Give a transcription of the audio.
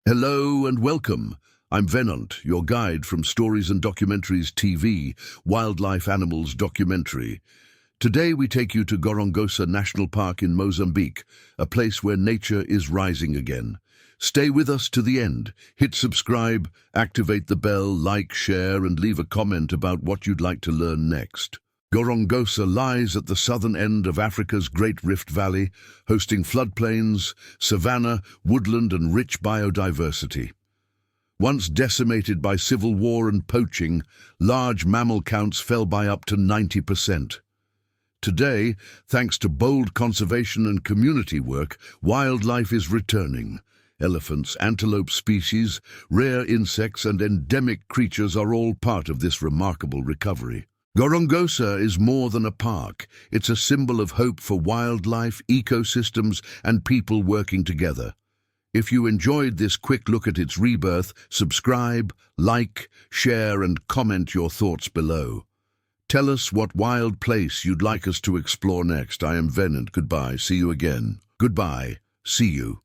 Hello and welcome. I'm Venant, your guide from Stories and Documentaries TV, Wildlife Animals Documentary. Today we take you to Gorongosa National Park in Mozambique, a place where nature is rising again. Stay with us to the end. Hit subscribe, activate the bell, like, share, and leave a comment about what you'd like to learn next. Gorongosa lies at the southern end of Africa's Great Rift Valley, hosting floodplains, savanna, woodland, and rich biodiversity. Once decimated by civil war and poaching, large mammal counts fell by up to 90%. Today, thanks to bold conservation and community work, wildlife is returning. Elephants, antelope species, rare insects, and endemic creatures are all part of this remarkable recovery. Gorongosa is more than a park. It's a symbol of hope for wildlife, ecosystems, and people working together. If you enjoyed this quick look at its rebirth, subscribe, like, share, and comment your thoughts below. Tell us what wild place you'd like us to explore next. I am Venant. Goodbye. See you again. Goodbye. See you.